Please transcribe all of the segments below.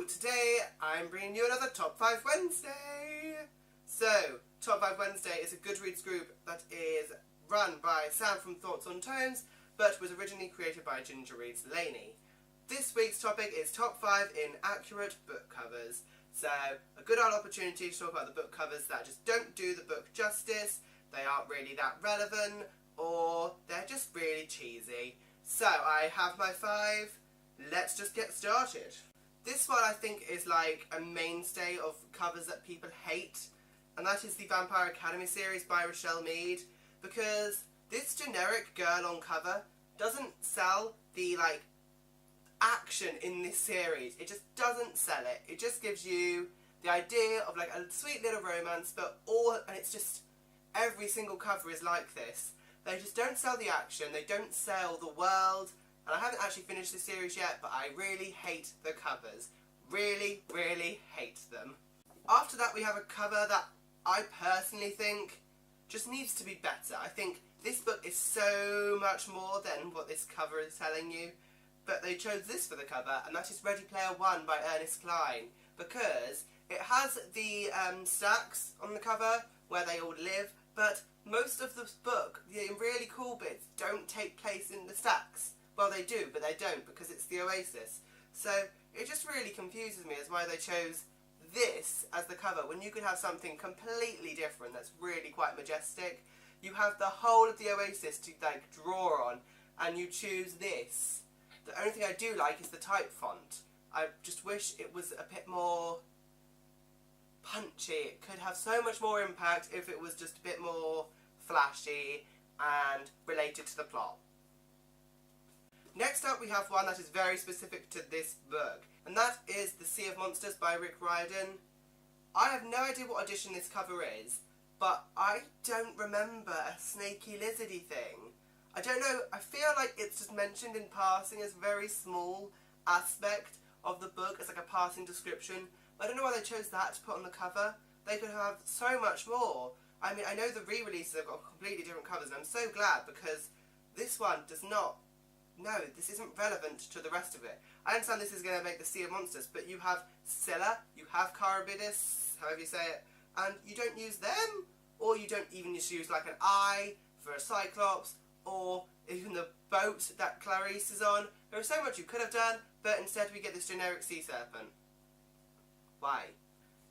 today I'm bringing you another Top 5 Wednesday. So, Top 5 Wednesday is a Goodreads group that is run by Sam from Thoughts on Tones, but was originally created by Ginger Reads Laney. This week's topic is Top 5 Inaccurate book covers. So, a good old opportunity to talk about the book covers that just don't do the book justice, they aren't really that relevant, or they're just really cheesy. So, I have my 5. Let's just get started. This one I think is like a mainstay of covers that people hate, and that is the Vampire Academy series by Rochelle Mead, because this generic girl on cover doesn't sell the action in this series. It just doesn't sell it. It just gives you the idea of like a sweet little romance, and it's just every single cover is like this. They just don't sell the action, they don't sell the world. And I haven't actually finished the series yet, but I really hate the covers. Really, really hate them. After that we have a cover that I personally think just needs to be better. I think this book is so much more than what this cover is telling you. But they chose this for the cover, and that is Ready Player One by Ernest Cline. Because it has the stacks on the cover where they all live, but most of the book, the really cool bits, don't take place in the stacks. Well, they do, but they don't, because it's the Oasis. So, it just really confuses me as why they chose this as the cover, when you could have something completely different that's really quite majestic. You have the whole of the Oasis to, draw on, and you choose this. The only thing I do like is the type font. I just wish it was a bit more punchy. It could have so much more impact if it was just a bit more flashy and related to the plot. Next up we have one that is very specific to this book, and that is The Sea of Monsters by Rick Riordan. I have no idea what edition this cover is, but I don't remember a snaky lizardy thing. I don't know, I feel like it's just mentioned in passing as a very small aspect of the book, as like a passing description. I don't know why they chose that to put on the cover. They could have so much more. I mean, I know the re-releases have got completely different covers, and I'm so glad, because this one does not. No, this isn't relevant to the rest of it. I understand this is going to make the Sea of Monsters, but you have Scylla, you have Charybdis, however you say it, and you don't use them, or you don't even just use like an eye for a Cyclops, or even the boat that Clarice is on. There is so much you could have done, but instead we get this generic sea serpent. Why?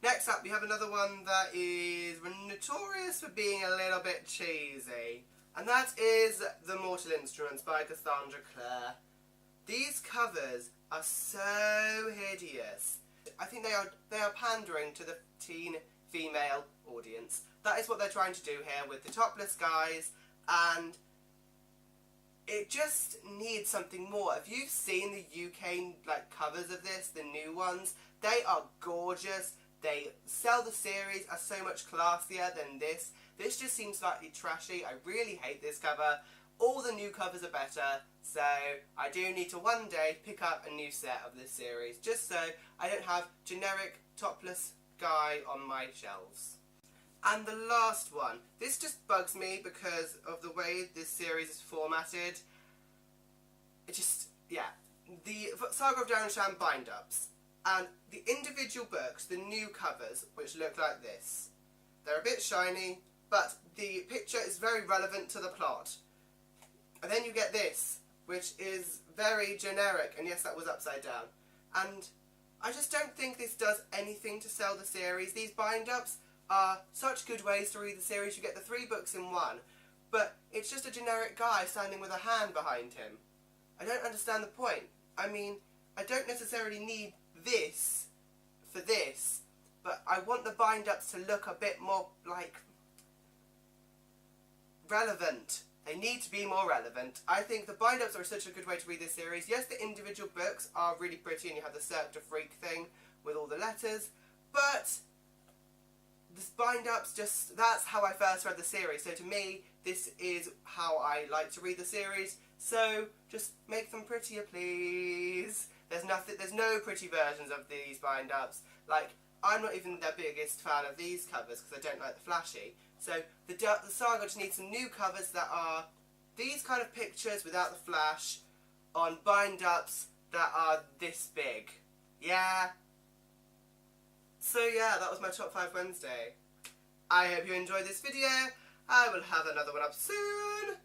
Next up we have another one that is notorious for being a little bit cheesy. And that is The Mortal Instruments by Cassandra Clare. These covers are so hideous. I think they are pandering to the teen female audience. That is what they're trying to do here with the topless guys, and it just needs something more. If you've seen the UK covers of this, the new ones, they are gorgeous. They sell the series as so much classier than this. This just seems slightly trashy. I really hate this cover. All the new covers are better, so I do need to one day pick up a new set of this series, just so I don't have generic topless guy on my shelves. And the last one. This just bugs me because of the way this series is formatted. It just, yeah. The Saga of Darenshan bind-ups. And the individual books, the new covers, which look like this. They're a bit shiny, but the picture is very relevant to the plot. And then you get this, which is very generic, and yes, that was upside down. And I just don't think this does anything to sell the series. These bind-ups are such good ways to read the series. You get the 3 books in one, but it's just a generic guy standing with a hand behind him. I don't understand the point. I mean, I don't necessarily need this for this, but I want the bind-ups to look a bit more relevant. They need to be more relevant. I think the bind-ups are such a good way to read this series. Yes, the individual books are really pretty, and you have the Cirque de Freak thing with all the letters, but the bind-ups that's how I first read the series. So to me, this is how I like to read the series. So just make them prettier, please. There's no pretty versions of these bind-ups. I'm not even the biggest fan of these covers because I don't like the flashy. So the Saga just needs some new covers that are these kind of pictures without the flash on bind-ups that are this big. Yeah, So yeah, that was my top 5 Wednesday. I hope you enjoyed this video. I will have another one up soon.